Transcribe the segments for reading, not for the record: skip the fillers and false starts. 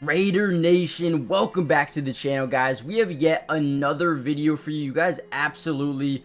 Raider Nation, welcome back to the channel, guys. We have yet another video for you. You guys absolutely,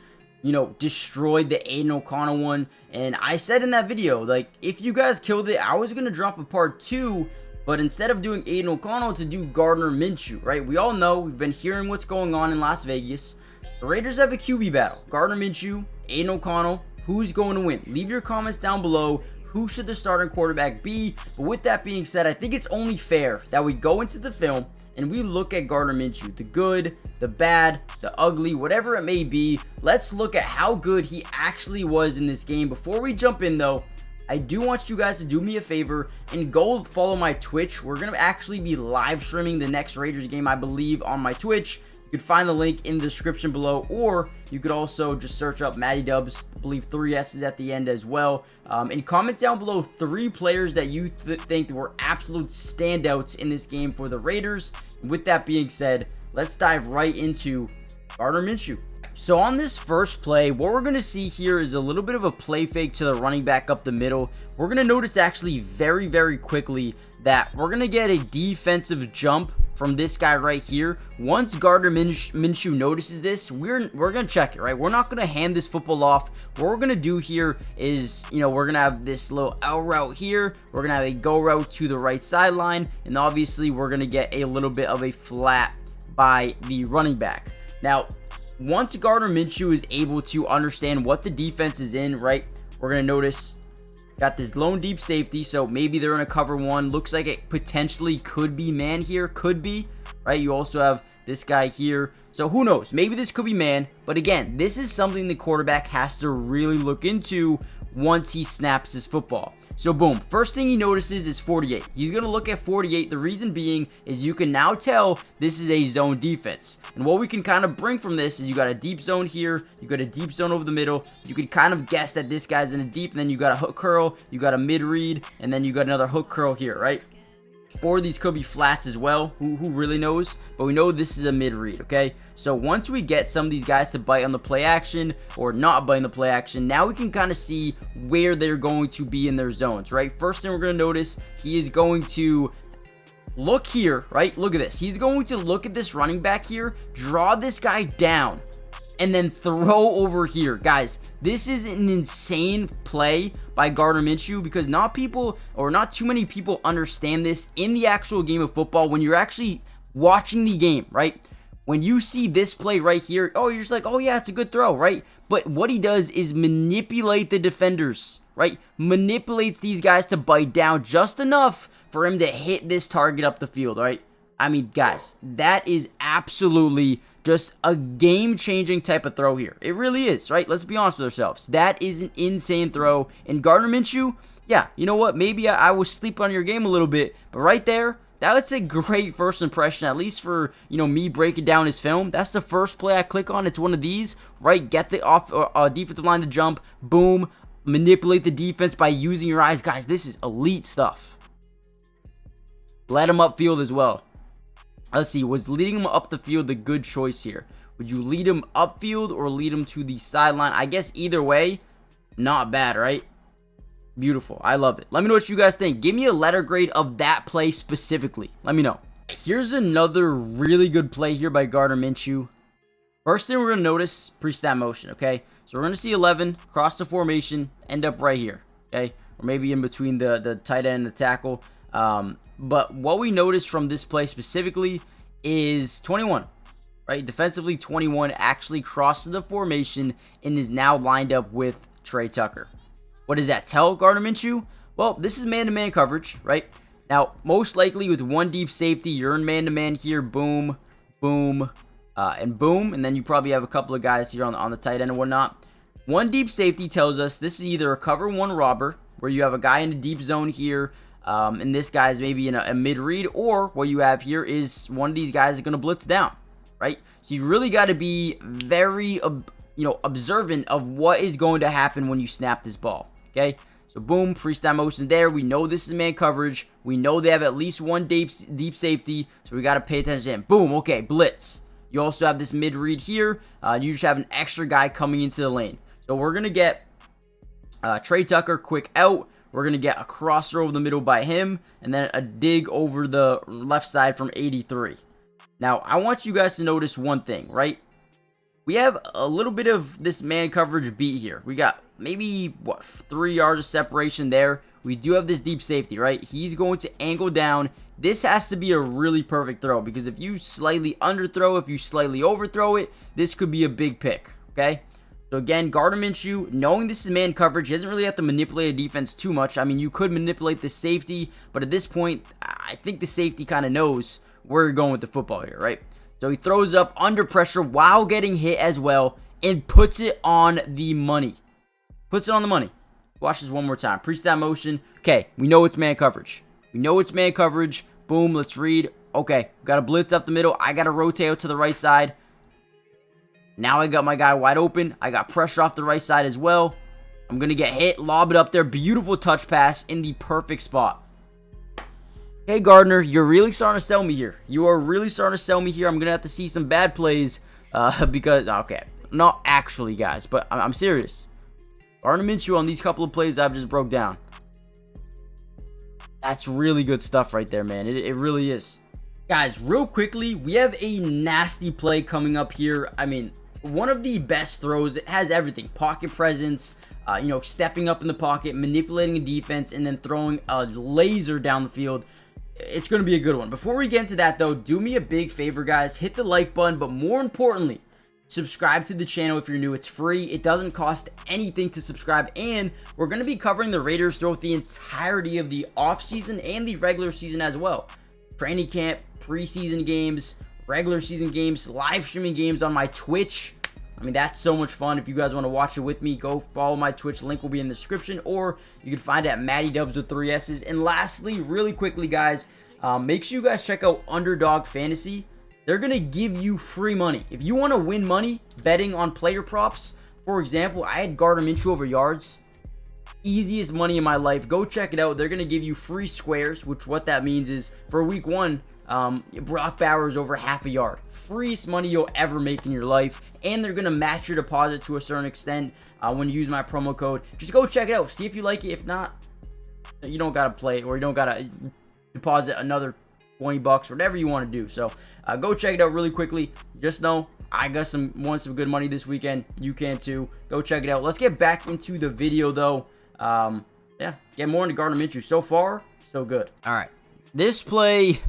destroyed the Aiden O'Connell one. And I said in that video, like, if you guys killed it, I was going to drop a part 2. But instead of doing Aiden O'Connell, to do Gardner Minshew, right? We all know, we've been hearing what's going on in Las Vegas. The Raiders have a QB battle. Gardner Minshew, Aiden O'Connell. Who's going to win? Leave your comments down below. Who should the starting quarterback be? But with that being said, I think it's only fair that we go into the film and we look at Gardner Minshew. The good, the bad, the ugly, whatever it may be. Let's look at how good he actually was in this game. Before we jump in though, I do want you guys to do me a favor and go follow my Twitch. We're going to actually be live streaming the next Raiders game, I believe, on my Twitch. You can find the link in the description below, or you could also just search up Matty Dubs. I believe 3 S's at the end as well. And comment down below 3 players that you think were absolute standouts in this game for the Raiders. And with that being said, let's dive right into Gardner Minshew. So on this first play, what we're going to see here is a little bit of a play fake to the running back up the middle. We're going to notice actually very, very quickly that we're going to get a defensive jump from this guy right here. Once Gardner Minshew notices this, we're going to check it, right? We're not going to hand this football off. What we're going to do here is, we're going to have this little L route here. We're going to have a go route to the right sideline. And obviously, we're going to get a little bit of a flat by the running back. Now, once Gardner Minshew is able to understand what the defense is in, right, we're going to notice got this lone deep safety, so maybe they're in a cover 1. Looks like it potentially could be man here. Could be, right? You also have this guy here. So who knows? Maybe this could be man. But again, this is something the quarterback has to really look into once he snaps his football. So boom, first thing he notices is 48. He's going to look at 48. The reason being is you can now tell this is a zone defense. And what we can kind of bring from this is you got a deep zone here. You got a deep zone over the middle. You could kind of guess that this guy's in a deep. And then you got a hook curl. You got a mid read. And then you got another hook curl here, right? Or these could be flats as well. Who really knows? But we know this is a mid read, okay? So once we get some of these guys to bite on the play action or not bite on the play action, now we can kind of see where they're going to be in their zones, right? First thing we're going to notice, he is going to look here, right? Look at this. He's going to look at this running back here, draw this guy down, and then throw over here. Guys, this is an insane play by Gardner Minshew because not too many people understand this in the actual game of football when you're actually watching the game, right? When you see this play right here, oh, you're just like, oh yeah, it's a good throw, right? But what he does is manipulate the defenders, right? Manipulates these guys to bite down just enough for him to hit this target up the field, right? I mean, guys, that is absolutely just a game-changing type of throw here. It really is, right? Let's be honest with ourselves. That is an insane throw. And Gardner Minshew, yeah, you know what? Maybe I was sleeping on your game a little bit, but right there, that's a great first impression, at least for, me breaking down his film. That's the first play I click on. It's one of these, right? Get the defensive line to jump. Boom. Manipulate the defense by using your eyes. Guys, this is elite stuff. Let him upfield as well. Let's see, was leading him up the field a good choice here? Would you lead him upfield or lead him to the sideline? I guess either way, not bad, right? Beautiful. I love it. Let me know what you guys think. Give me a letter grade of that play specifically. Let me know. Here's another really good play here by Gardner Minshew. First thing we're going to notice, pre-snap motion, okay? So we're going to see 11, cross the formation, end up right here, okay? Or maybe in between the tight end and the tackle. But what we noticed from this play specifically is 21, right? Defensively, 21 actually crosses the formation and is now lined up with Trey Tucker. What does that tell Gardner Minshew? Well, this is man-to-man coverage, right? Now, most likely with one deep safety, you're in man-to-man here. Boom, boom, and boom. And then you probably have a couple of guys here on the tight end and whatnot. One deep safety tells us this is either a cover 1 robber, where you have a guy in a deep zone here, and this guy's maybe in a mid-read, or what you have here is one of these guys is going to blitz down, right? So you really got to be very, observant of what is going to happen when you snap this ball, okay? So boom, pre-snap motion there. We know this is man coverage. We know they have at least one deep safety, so we got to pay attention to him. Boom, okay, blitz. You also have this mid-read here. You just have an extra guy coming into the lane. So we're going to get Trey Tucker quick out. We're going to get a crosser over the middle by him, and then a dig over the left side from 83. Now, I want you guys to notice one thing, right? We have a little bit of this man coverage beat here. We got maybe, 3 yards of separation there. We do have this deep safety, right? He's going to angle down. This has to be a really perfect throw, because if you slightly underthrow, if you slightly overthrow it, this could be a big pick, okay? So again, Gardner Minshew, knowing this is man coverage, he doesn't really have to manipulate a defense too much. I mean, you could manipulate the safety, but at this point, I think the safety kind of knows where you're going with the football here, right? So he throws up under pressure while getting hit as well and puts it on the money. Puts it on the money. Watch this one more time. Pre-snap motion. Okay, we know it's man coverage. We know it's man coverage. Boom, let's read. Okay, got a blitz up the middle. I got to rotate out to the right side. Now I got my guy wide open. I got pressure off the right side as well. I'm going to get hit, lob it up there. Beautiful touch pass in the perfect spot. Hey, Gardner, you're really starting to sell me here. You are really starting to sell me here. I'm going to have to see some bad plays because, okay, not actually, guys, but I'm serious. Gardner Minshew on these couple of plays I've just broke down. That's really good stuff right there, man. It really is. Guys, real quickly, we have a nasty play coming up here. I mean, one of the best throws. It has everything. Pocket presence, stepping up in the pocket, manipulating a defense, and then throwing a laser down the field. It's going to be a good one. Before we get into that, though, do me a big favor, guys. Hit the like button, but more importantly, subscribe to the channel if you're new. It's free. It doesn't cost anything to subscribe, and we're going to be covering the Raiders throughout the entirety of the offseason and the regular season as well. Training camp, preseason games, regular season games, live streaming games on my Twitch. I mean, that's so much fun. If you guys want to watch it with me, go follow my Twitch. Link will be in the description, or you can find it at Matty Dubs with 3 S's. And lastly, really quickly, guys, make sure you guys check out Underdog Fantasy. They're going to give you free money. If you want to win money betting on player props, for example, I had Gardner Minshew over yards. Easiest money in my life. Go check it out. They're going to give you free squares, which what that means is for week 1, Brock Bowers over half a yard. Freest money you'll ever make in your life, and they're going to match your deposit to a certain extent when you use my promo code. Just go check it out. See if you like it. If not, you don't got to play it, or you don't got to deposit another 20 bucks, whatever you want to do. So go check it out really quickly. Just know I got some good money this weekend. You can too. Go check it out. Let's get back into the video though. Yeah, get more into Gardner Minshew. So far, so good. All right, this play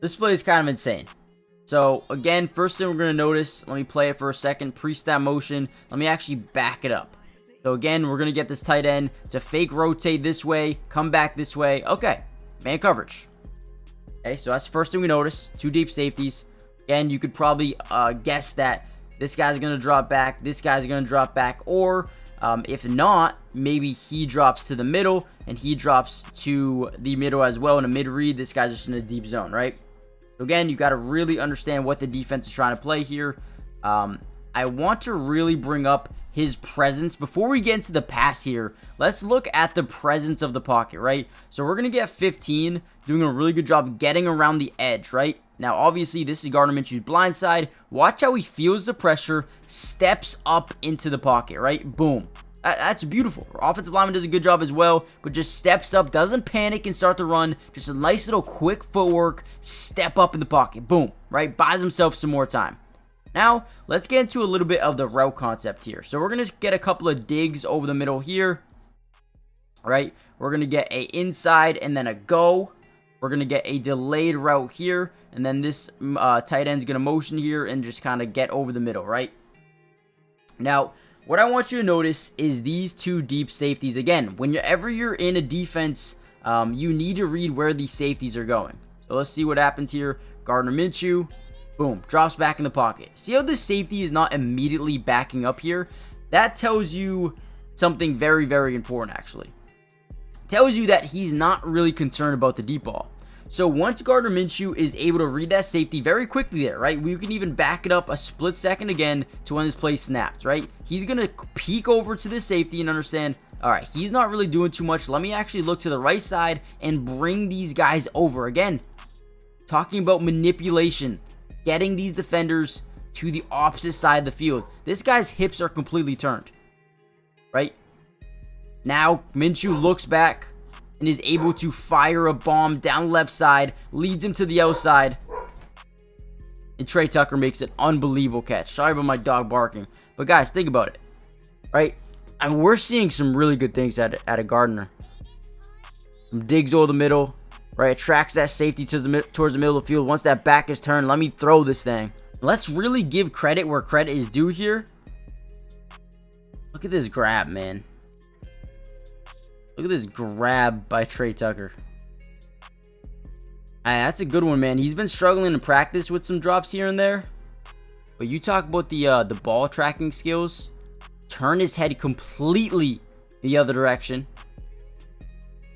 is kind of insane. So again, first thing we're going to notice, let me play it for a second. Pre-snap motion. Let me actually back it up. So again, we're going to get this tight end to fake rotate this way, come back this way. Okay, man coverage. Okay, so that's the first thing we notice. 2 deep safeties. Again, you could probably guess that this guy's going to drop back, this guy's going to drop back, or if not, maybe he drops to the middle and he drops to the middle as well in a mid-read. This guy's just in a deep zone, right? So again, you got to really understand what the defense is trying to play here. I want to really bring up his presence. Before we get into the pass here, let's look at the presence of the pocket, right? So we're going to get 15, doing a really good job getting around the edge, right? Now, obviously, this is Gardner Minshew's blind side. Watch how he feels the pressure, steps up into the pocket, right? Boom. That's beautiful. Our offensive lineman does a good job as well, but just steps up, doesn't panic and start the run. Just a nice little quick footwork, step up in the pocket. Boom, right? Buys himself some more time. Now, let's get into a little bit of the route concept here. So we're going to get a couple of digs over the middle here, right? We're going to get a inside and then a go. We're going to get a delayed route here, and then this tight end's going to motion here and just kind of get over the middle, right? Now, what I want you to notice is these 2 deep safeties. Again, whenever you're in a defense, you need to read where these safeties are going. So let's see what happens here. Gardner Minshew, boom, drops back in the pocket. See how the safety is not immediately backing up here? That tells you something very, very important, actually. It tells you that he's not really concerned about the deep ball. So once Gardner Minshew is able to read that safety very quickly there, right? We can even back it up a split second again to when this play snaps, right? He's going to peek over to the safety and understand, all right, he's not really doing too much. Let me actually look to the right side and bring these guys over. Again, talking about manipulation, getting these defenders to the opposite side of the field. This guy's hips are completely turned, right? Now, Minshew looks back. and is able to fire a bomb down the left side, leads him to the outside, and Trey Tucker makes an unbelievable catch. Sorry about my dog barking, but guys, think about it, right? I mean, we're seeing some really good things out of Gardner. Some digs over the middle, right? Tracks that safety towards the middle of the field. Once that back is turned, let me throw this thing. Let's really give credit where credit is due here. Look at this grab, man. Look at this grab by Trey Tucker. That's a good one, man. He's been struggling in practice with some drops here and there. But you talk about the ball tracking skills. Turn his head completely the other direction.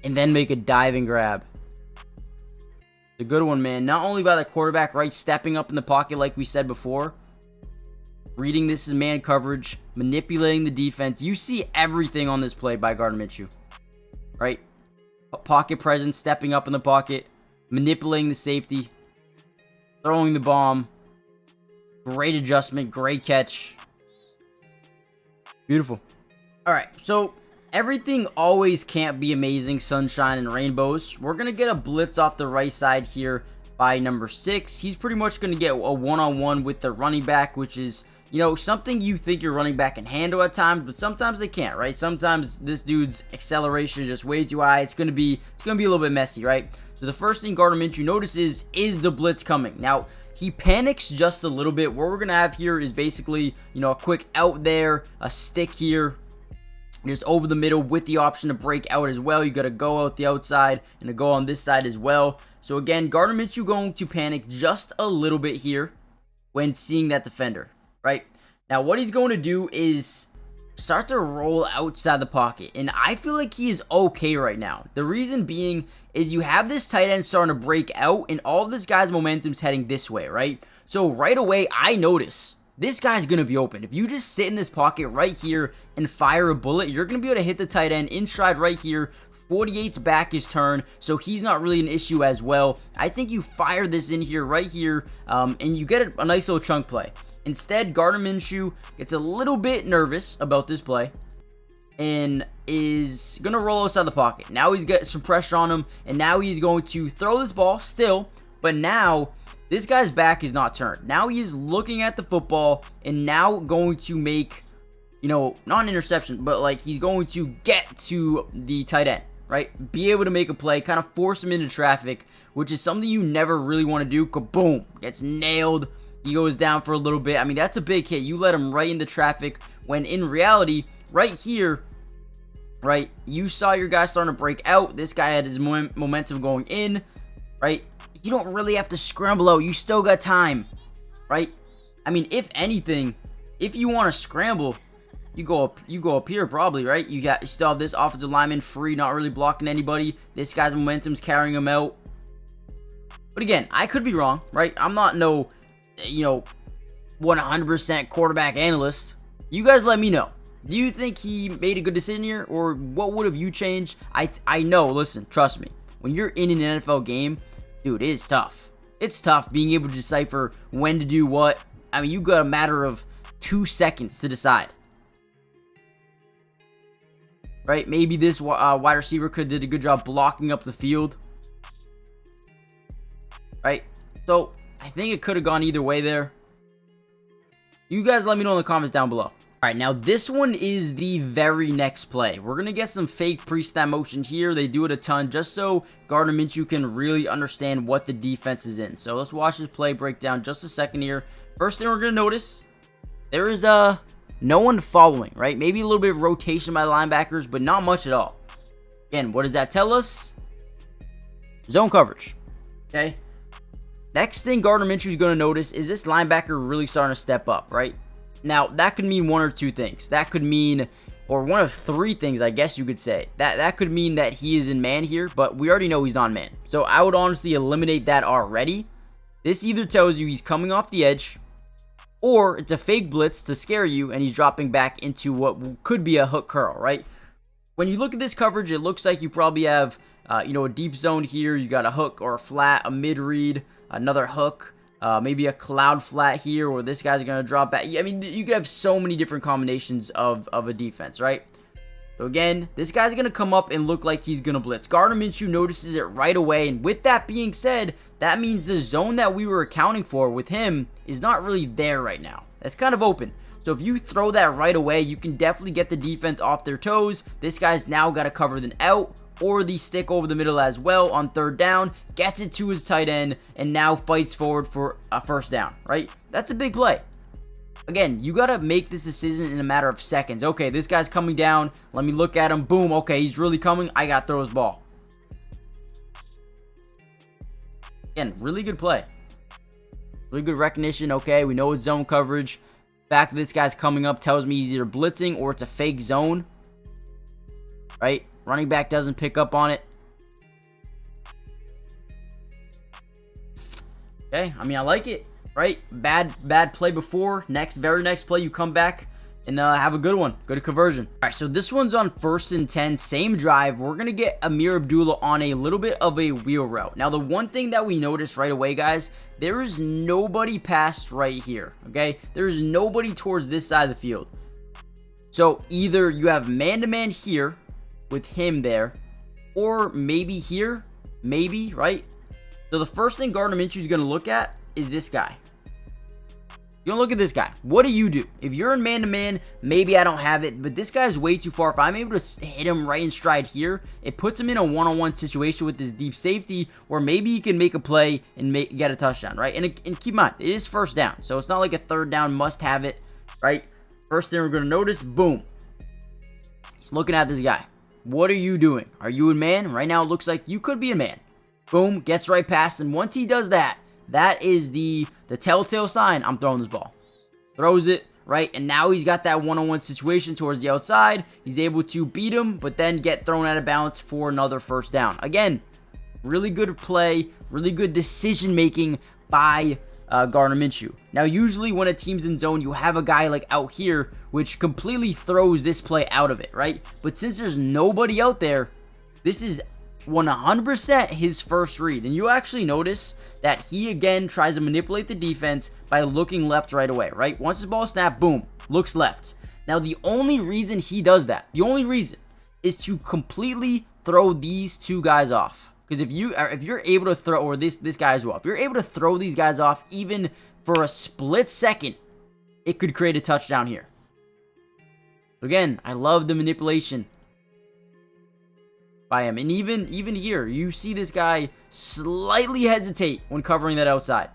And then make a diving grab. A good one, man. Not only by the quarterback, right, stepping up in the pocket like we said before. Reading this as man coverage. Manipulating the defense. You see everything on this play by Gardner Minshew. Right? Pocket presence, stepping up in the pocket. Manipulating the safety. Throwing the bomb. Great adjustment. Great catch. Beautiful. Alright, so everything always can't be amazing, sunshine, and rainbows. We're going to get a blitz off the right side here by number 6. He's pretty much going to get a one-on-one with the running back, which is, you know, something you think your running back can handle at times, but sometimes they can't, right? Sometimes this dude's acceleration is just way too high. It's going to be a little bit messy, right? So the first thing Gardner Minshew notices is the blitz coming. Now, he panics just a little bit. What we're going to have here is basically, you know, a quick out there, a stick here, just over the middle with the option to break out as well. You got to go out the outside and to go on this side as well. So again, Gardner Minshew going to panic just a little bit here when seeing that defender, right? Now, what he's going to do is start to roll outside the pocket, and I feel like he is okay right now. The reason being is you have this tight end starting to break out, and all of this guy's momentum's heading this way, right? So right away, I notice this guy's going to be open. If you just sit in this pocket right here and fire a bullet, you're going to be able to hit the tight end in stride right here. 48's back is turned, so he's not really an issue as well. I think you fire this in here, right here, and you get a nice little chunk play. Instead, Gardner Minshew gets a little bit nervous about this play and is going to roll outside the pocket. Now he's got some pressure on him, and now he's going to throw this ball still, but now this guy's back is not turned. Now he is looking at the football and now going to make, you know, not an interception, but like he's going to get to the tight end, right? Be able to make a play, kind of force him into traffic, which is something you never really want to do. Kaboom! Gets nailed. He goes down for a little bit. I mean, that's a big hit. You let him right into traffic when in reality, right here, right, you saw your guy starting to break out. This guy had his momentum going in, right? You don't really have to scramble out. You still got time, right? I mean, if anything, if you want to scramble, you go up here probably, right? You still have this offensive lineman free, not really blocking anybody. This guy's momentum's carrying him out. But again, I could be wrong, right? I'm not no, you know, 100% quarterback analyst. You guys let me know. Do you think he made a good decision here, or what would have you changed? I know, listen, trust me. When you're in an NFL game, dude, it is tough. It's tough being able to decipher when to do what. I mean, you got a matter of 2 seconds to decide. Right? Maybe this wide receiver did a good job blocking up the field. Right? So, I think it could have gone either way there. You guys let me know in the comments down below. Alright, now this one is the very next play. We're going to get some fake pre-snap motion here. They do it a ton just so Gardner Minshew can really understand what the defense is in. So let's watch this play break down just a second here. First thing we're going to notice, there is no one following, right? Maybe a little bit of rotation by the linebackers, but not much at all. Again, what does that tell us? Zone coverage. Okay. Next thing Gardner Minshew is going to notice is this linebacker really starting to step up, right? Now, that could mean one or two things. That could mean, or one of three things, I guess you could say. That could mean that he is in man here, but we already know he's not in man. So I would honestly eliminate that already. This either tells you he's coming off the edge, or it's a fake blitz to scare you, and he's dropping back into what could be a hook curl, right? When you look at this coverage, it looks like you probably have, you know, a deep zone here. You got a hook or a flat, a mid-read, another hook. Maybe a cloud flat here where this guy's going to drop back. I mean, you could have so many different combinations of a defense, right? So again, this guy's going to come up and look like he's going to blitz. Gardner Minshew notices it right away. And with that being said, that means the zone that we were accounting for with him is not really there right now. That's kind of open. So if you throw that right away, you can definitely get the defense off their toes. This guy's now got to cover the out or the stick over the middle as well on third down. Gets it to his tight end and now fights forward for a first down, right? That's a big play. Again, you got to make this decision in a matter of seconds. Okay, this guy's coming down. Let me look at him. Boom. Okay, he's really coming. I got to throw his ball. Again, really good play. Really good recognition. Okay, we know it's zone coverage. Fact that this guy's coming up tells me he's either blitzing or it's a fake zone. Right? Running back doesn't pick up on it. Okay, I mean, I like it. Right? Bad play before. Very next play, you come back and have a good one. Good conversion. All right, so this one's on 1st and 10. Same drive. We're going to get Amir Abdullah on a little bit of a wheel route. Now, the one thing that we noticed right away, guys, there is nobody past right here. Okay? There is nobody towards this side of the field. So either you have man-to-man here with him there, or maybe here. Maybe, right? So the first thing Gardner Minshew is going to look at is this guy. You're gonna look at this guy. What do you do? If you're in man-to-man, maybe I don't have it, but this guy's way too far. If I'm able to hit him right in stride here, it puts him in a one-on-one situation with this deep safety where maybe he can make a play and get a touchdown, right? And keep in mind, it is first down, so it's not like a third down must have it, right? First thing we're gonna notice, boom. He's looking at this guy. What are you doing? Are you in man? Right now it looks like you could be in man. Boom, gets right past him. Once he does that, that is the telltale sign. I'm throwing this ball. Throws it, right? And now he's got that one-on-one situation towards the outside. He's able to beat him, but then get thrown out of bounds for another first down. Again, really good play, really good decision-making by Gardner Minshew. Now, usually when a team's in zone, you have a guy like out here, which completely throws this play out of it, right? But since there's nobody out there, this is 100% his first read. And you actually notice that he again tries to manipulate the defense by looking left right away, right? Once the ball snapped, boom, looks left. Now, the only reason he does that, the only reason, is to completely throw these two guys off. Because if you're able to throw, or this guy as well, if you're able to throw these guys off even for a split second, it could create a touchdown here. Again, I love the manipulation by him. And even here, you see this guy slightly hesitate when covering that outside.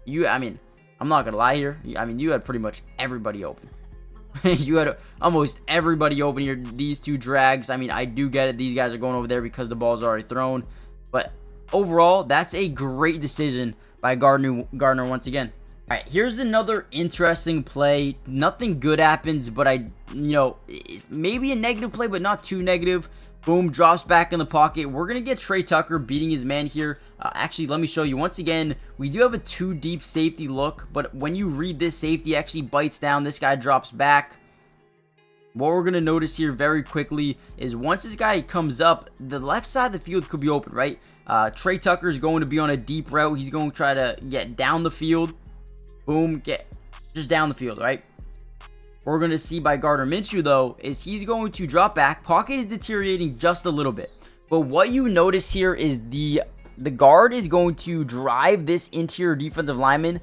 I mean, I'm not going to lie here. I mean, you had pretty much everybody open. You had almost everybody open here. These two drags. I mean, I do get it. These guys are going over there because the ball's already thrown. But overall, that's a great decision by Gardner once again. All right, here's another interesting play. Nothing good happens, but maybe a negative play, but not too negative. Boom, drops back in the pocket. We're going to get Trey Tucker beating his man here. Actually, let me show you. Once again, we do have a 2-deep safety look, but when you read this, safety actually bites down. This guy drops back. What we're going to notice here very quickly is once this guy comes up, the left side of the field could be open, right? Trey Tucker is going to be on a deep route. He's going to try to get down the field. Boom, get just down the field, right? What we're going to see by Gardner Minshew, though, is he's going to drop back. Pocket is deteriorating just a little bit. But what you notice here is the guard is going to drive this interior defensive lineman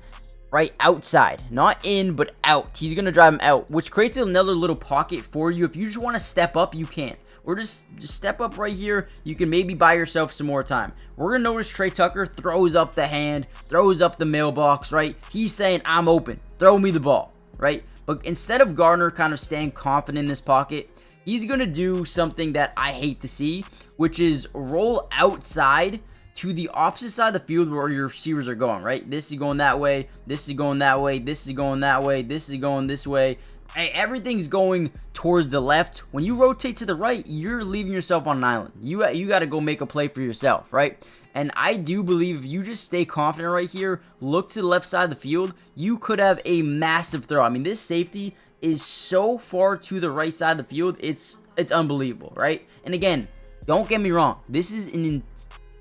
right outside. Not in, but out. He's going to drive him out, which creates another little pocket for you. If you just want to step up, you can. Or just step up right here. You can maybe buy yourself some more time. We're going to notice Trey Tucker throws up the hand, throws up the mailbox, right? He's saying, I'm open. Throw me the ball, right? But instead of Gardner kind of staying confident in this pocket, he's going to do something that I hate to see, which is roll outside to the opposite side of the field where your receivers are going, right? This is going that way. This is going that way. This is going that way. This is going this way. Hey, everything's going towards the left. When you rotate to the right, you're leaving yourself on an island. You got to go make a play for yourself, right? And I do believe if you just stay confident right here, look to the left side of the field, you could have a massive throw. I mean, this safety is so far to the right side of the field, it's unbelievable, right? And again, don't get me wrong, this is an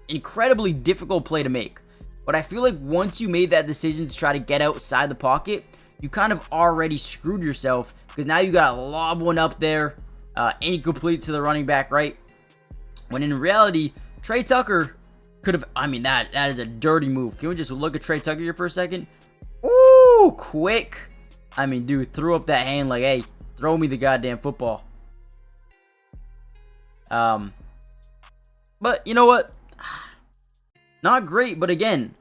incredibly difficult play to make. But I feel like once you made that decision to try to get outside the pocket, you kind of already screwed yourself, because now you got to lob one up there, incomplete to the running back, right? When in reality, Trey Tucker could have, I mean, that is a dirty move. Can we just look at Trey Tucker here for a second? Ooh, quick. I mean, dude, threw up that hand like, hey, throw me the goddamn football. But you know what? Not great, but again,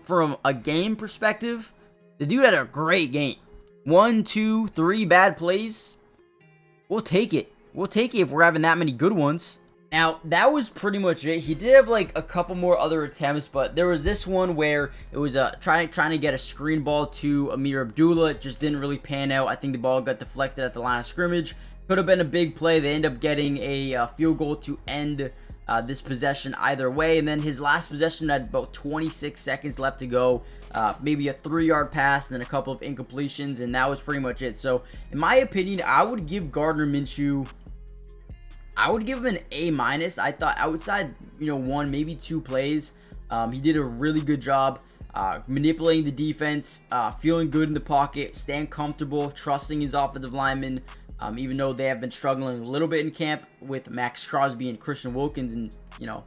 from a game perspective, the dude had a great game. 1, 2, 3 bad plays. We'll take it. We'll take it if we're having that many good ones. Now, that was pretty much it. He did have like a couple more other attempts, but there was this one where it was trying to get a screen ball to Amir Abdullah. It just didn't really pan out. I think the ball got deflected at the line of scrimmage. Could have been a big play. They end up getting a field goal to end this possession either way. And then his last possession had about 26 seconds left to go. Maybe a 3-yard pass and then a couple of incompletions, and that was pretty much it. So, in my opinion, I would give Gardner Minshew, I would give him an A-. I thought outside, 1, maybe 2 plays, he did a really good job manipulating the defense, feeling good in the pocket, staying comfortable, trusting his offensive linemen, even though they have been struggling a little bit in camp with Max Crosby and Christian Wilkins, and,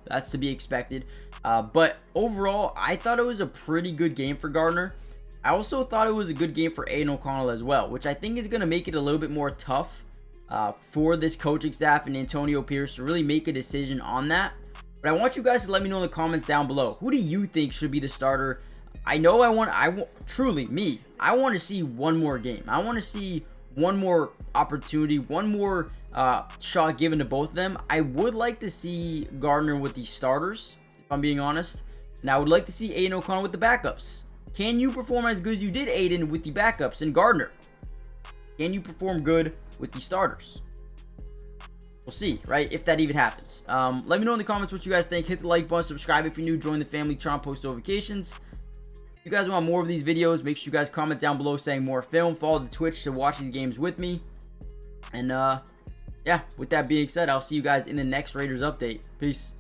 that's to be expected. But overall, I thought it was a pretty good game for Gardner. I also thought it was a good game for Aiden O'Connell as well, which I think is going to make it a little bit more tough for this coaching staff and Antonio Pierce to really make a decision on that. But I want you guys to let me know in the comments down below, who do you think should be the starter? I know I want to see one more game. I want to see one more opportunity, one more shot given to both of them. I would like to see Gardner with the starters, if I'm being honest, and I would like to see Aiden O'Connell with the backups. Can you perform as good as you did, Aiden, with the backups? And Gardner, can you perform good with the starters? We'll see, right? If that even happens. Let me know in the comments what you guys think. Hit the like button, subscribe if you're new, join the family, turn on post notifications. If you guys want more of these videos, make sure you guys comment down below saying more film. Follow the Twitch to watch these games with me. And yeah, with that being said, I'll see you guys in the next Raiders update. Peace.